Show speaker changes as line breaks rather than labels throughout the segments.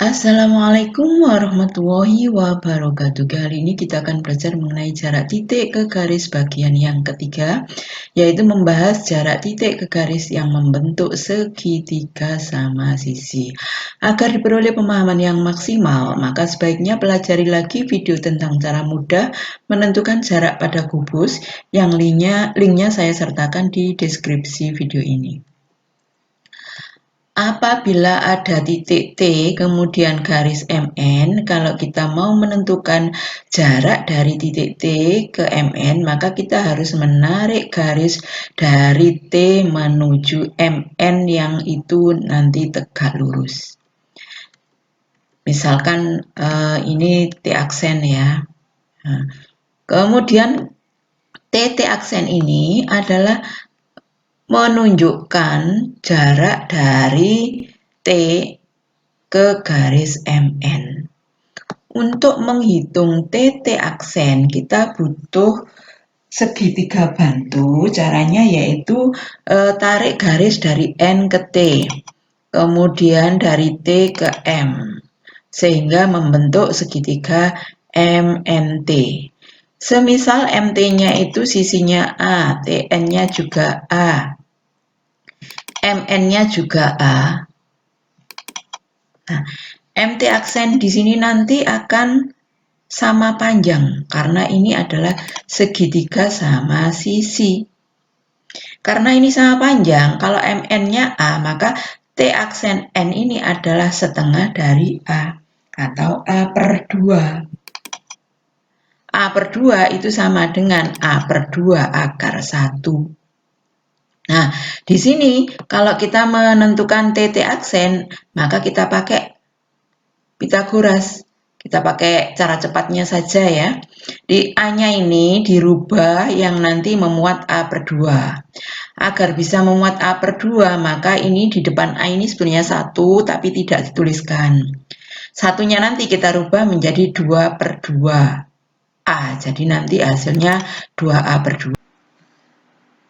Assalamualaikum warahmatullahi wabarakatuh. Kali ini kita akan belajar mengenai jarak titik ke garis bagian yang ketiga, yaitu membahas jarak titik ke garis yang membentuk segitiga sama sisi. Agar diperoleh pemahaman yang maksimal, maka sebaiknya pelajari lagi video tentang cara mudah menentukan jarak pada kubus yang linknya saya sertakan di deskripsi video ini. Apabila ada titik T kemudian garis MN, kalau kita mau menentukan jarak dari titik T ke MN, maka kita harus menarik garis dari T menuju MN yang itu nanti tegak lurus. Misalkan ini T aksen ya. Nah, kemudian T aksen ini adalah menunjukkan jarak dari T ke garis MN. Untuk menghitung TT aksen, kita butuh segitiga bantu. Caranya yaitu tarik garis dari N ke T, kemudian dari T ke M, sehingga membentuk segitiga MNT. Semisal MT-nya itu sisinya A, TN-nya juga A, MN-nya juga A. Nah, MT aksen di sini nanti akan sama panjang karena ini adalah segitiga sama sisi. Karena ini sama panjang, kalau MN-nya A, maka T aksen N ini adalah setengah dari A atau A per 2. A per 2 itu sama dengan A per 2 akar 1. Nah, di sini kalau kita menentukan TT aksen, maka kita pakai Pitagoras. Kita pakai cara cepatnya saja ya. Di A-nya ini dirubah yang nanti memuat A per 2. Agar bisa memuat A per 2, maka ini di depan A ini sebenarnya 1, tapi tidak dituliskan. Satunya nanti kita rubah menjadi 2 per 2 A. Jadi nanti hasilnya 2A per 2.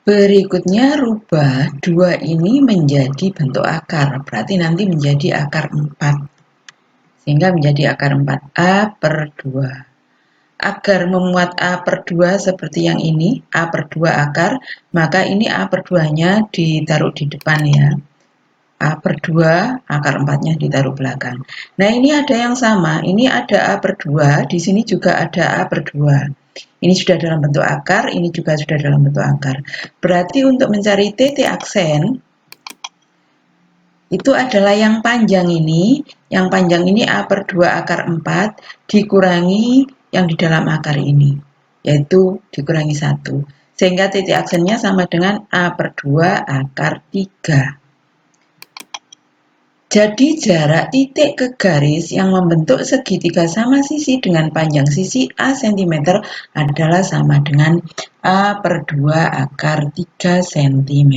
Berikutnya rubah 2 ini menjadi bentuk akar, berarti nanti menjadi akar 4. Sehingga menjadi akar 4A per 2. Agar memuat A per 2 seperti yang ini, A per 2 akar, maka ini A per 2-nya ditaruh di depan ya. A per 2, akar 4-nya ditaruh belakang. Nah ini ada yang sama, ini ada A per 2, di sini juga ada A per 2. Ini sudah dalam bentuk akar, ini juga sudah dalam bentuk akar. Berarti untuk mencari TT aksen, itu adalah yang panjang ini. Yang panjang ini A per 2 akar 4 dikurangi yang di dalam akar ini, yaitu dikurangi 1. Sehingga titik aksennya sama dengan A per 2 akar 3. Jadi jarak titik ke garis yang membentuk segitiga sama sisi dengan panjang sisi A cm adalah sama dengan A per 2 akar 3 cm.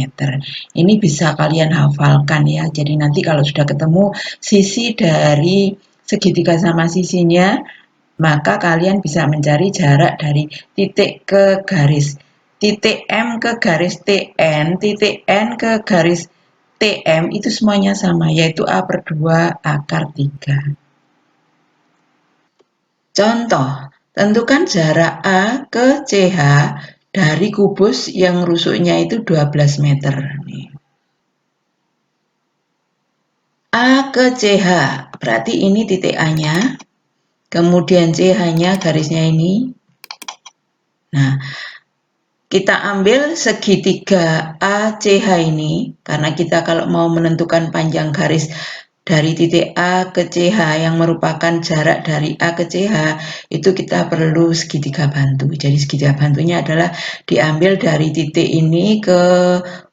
Ini bisa kalian hafalkan ya. Jadi nanti kalau sudah ketemu sisi dari segitiga sama sisinya, maka kalian bisa mencari jarak dari titik ke garis. Titik M ke garis TN, titik N ke garis TM itu semuanya sama, yaitu A per 2 akar 3. Contoh, tentukan jarak A ke CH dari kubus yang rusuknya itu 12 meter. A ke CH, berarti ini titik A-nya, kemudian CH-nya garisnya ini. Nah, kita ambil segitiga ACH ini, karena kita kalau mau menentukan panjang garis dari titik A ke CH yang merupakan jarak dari A ke CH, itu kita perlu segitiga bantu. Jadi segitiga bantunya adalah diambil dari titik ini ke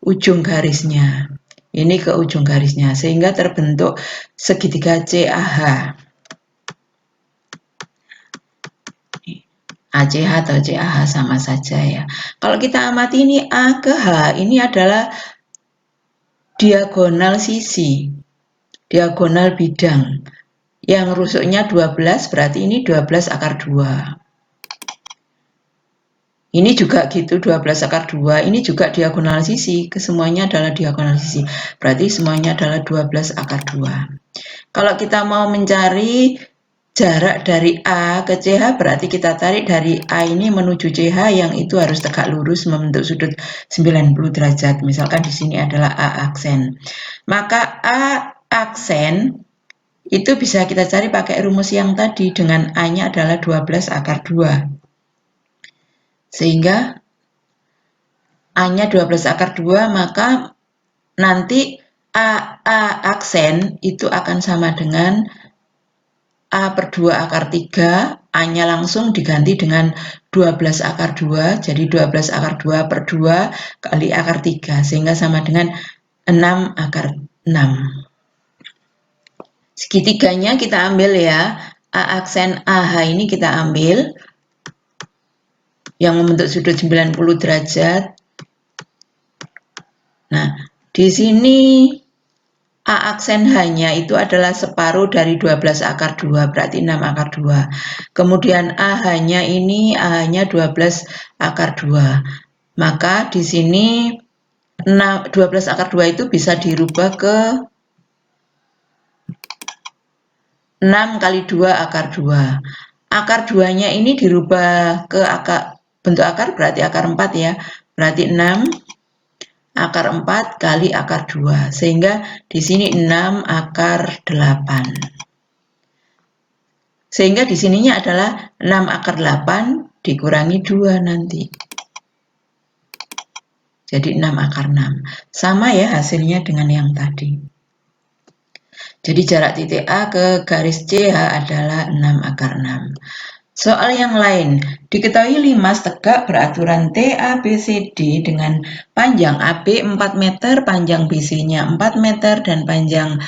ujung garisnya. Ini ke ujung garisnya, sehingga terbentuk segitiga CAH. ACH atau CAH sama saja ya. Kalau kita amati ini A ke H, ini adalah diagonal sisi, diagonal bidang. Yang rusuknya 12, berarti ini 12 akar 2. Ini juga gitu, 12 akar 2, ini juga diagonal sisi, kesemuanya adalah diagonal sisi. Berarti semuanya adalah 12 akar 2. Kalau kita mau mencari jarak dari A ke CH, berarti kita tarik dari A ini menuju CH yang itu harus tegak lurus membentuk sudut 90 derajat. Misalkan di sini adalah A aksen. Maka A aksen itu bisa kita cari pakai rumus yang tadi dengan A-nya adalah 12 akar 2. Sehingga A-nya 12 akar 2, maka nanti A aksen itu akan sama dengan A per 2 akar 3, A-nya langsung diganti dengan 12 akar 2, jadi 12 akar 2 per 2 kali akar 3, sehingga sama dengan 6 akar 6. Segitiganya kita ambil ya, A aksen AH ini kita ambil, yang membentuk sudut 90 derajat. Nah, di sini A aksen H-nya itu adalah separuh dari 12 akar 2, berarti 6 akar 2. Kemudian AH-nya ini, AH-nya 12 akar 2. Maka di sini 12 akar 2 itu bisa dirubah ke 6 kali 2 akar 2. Akar 2-nya ini dirubah ke bentuk akar, berarti akar 4 ya. Berarti 6 akar 4 kali akar 2, sehingga di sini 6 akar 8. Sehingga di sininya adalah 6 akar 8 dikurangi 2 nanti. Jadi 6 akar 6. Sama ya hasilnya dengan yang tadi. Jadi jarak titik A ke garis CH adalah 6 akar 6. Soal yang lain, diketahui limas tegak beraturan TABCD dengan panjang AB 4 meter, panjang BC-nya 4 meter, dan panjang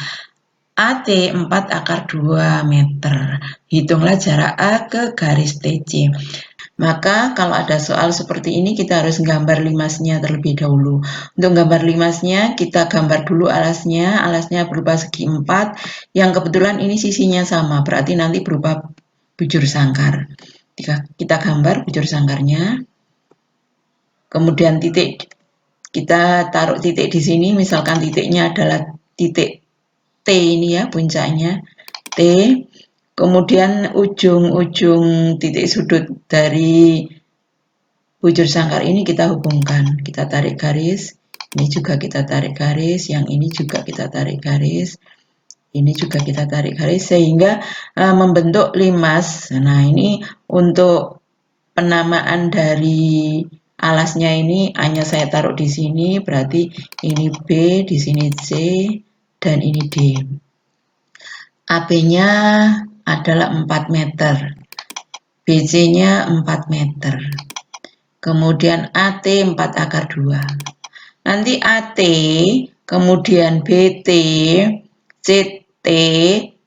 AT 4 akar 2 meter. Hitunglah jarak A ke garis TC. Maka kalau ada soal seperti ini kita harus gambar limasnya terlebih dahulu. Untuk gambar limasnya kita gambar dulu alasnya. Alasnya berupa segi 4 yang kebetulan ini sisinya sama, berarti nanti berupa bujur sangkar. Kita gambar bujur sangkarnya. Kemudian titik, kita taruh titik di sini, misalkan titiknya adalah titik T ini ya, puncaknya T. Kemudian ujung-ujung titik sudut dari bujur sangkar ini kita hubungkan. Kita tarik garis, ini juga kita tarik garis, yang ini juga kita tarik garis, ini juga kita tarik garis, sehingga membentuk limas. Nah, ini untuk penamaan dari alasnya ini hanya saya taruh di sini, berarti ini B, di sini C, dan ini D. AB-nya adalah 4 meter, BC-nya 4 meter, kemudian AT 4 akar 2. Nanti AT, kemudian BT, CT,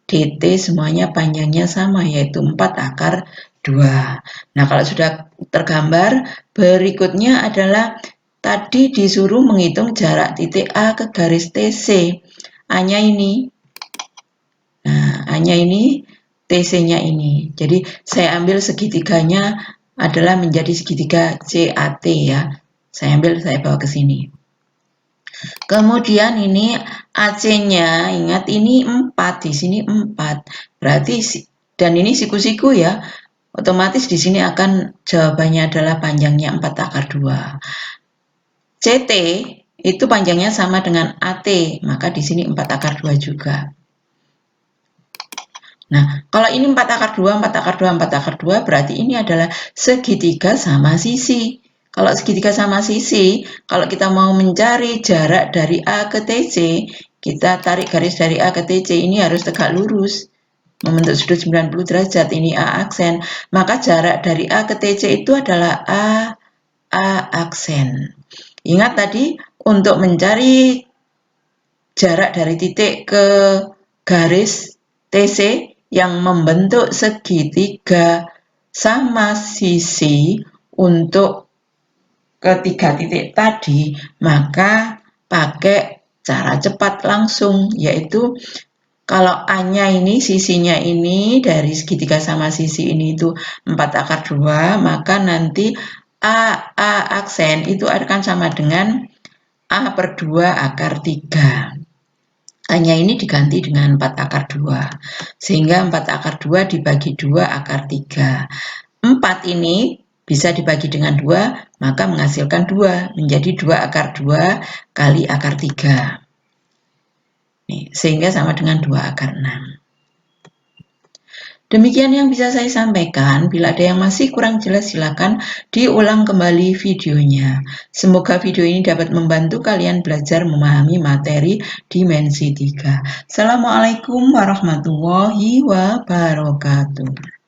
DT semuanya panjangnya sama, yaitu 4 akar 2. Nah, kalau sudah tergambar, berikutnya adalah tadi disuruh menghitung jarak titik A ke garis TC. A-nya ini. Nah, A-nya ini, TC-nya ini. Jadi, saya ambil segitiganya adalah menjadi segitiga CAT ya. Saya ambil, saya bawa ke sini. Kemudian ini AC-nya, ingat ini 4, di sini 4. Berarti, dan ini siku-siku ya, otomatis di sini akan jawabannya adalah panjangnya 4 akar 2. CT itu panjangnya sama dengan AT, maka di sini 4 akar 2 juga. Nah, kalau ini 4 akar 2, 4 akar 2, 4 akar 2, berarti ini adalah segitiga sama sisi. Kalau segitiga sama sisi, kalau kita mau mencari jarak dari A ke TC, kita tarik garis dari A ke TC, ini harus tegak lurus. Membentuk sudut 90 derajat, ini A aksen. Maka jarak dari A ke TC itu adalah A aksen. Ingat tadi, untuk mencari jarak dari titik ke garis TC yang membentuk segitiga sama sisi untuk ketiga titik tadi, maka pakai cara cepat langsung, yaitu kalau A-nya ini, sisinya ini, dari segitiga sama sisi ini itu 4 akar 2, maka nanti A aksen itu akan sama dengan A per 2 akar 3. Hanya ini diganti dengan 4 akar 2. Sehingga 4 akar 2 dibagi 2 akar 3. 4 ini bisa dibagi dengan 2, maka menghasilkan 2. Menjadi 2 akar 2 kali akar 3. Sehingga sama dengan 2 akar 6. Demikian yang bisa saya sampaikan. Bila ada yang masih kurang jelas, silakan diulang kembali videonya. Semoga video ini dapat membantu kalian belajar memahami materi dimensi 3. Assalamualaikum warahmatullahi wabarakatuh.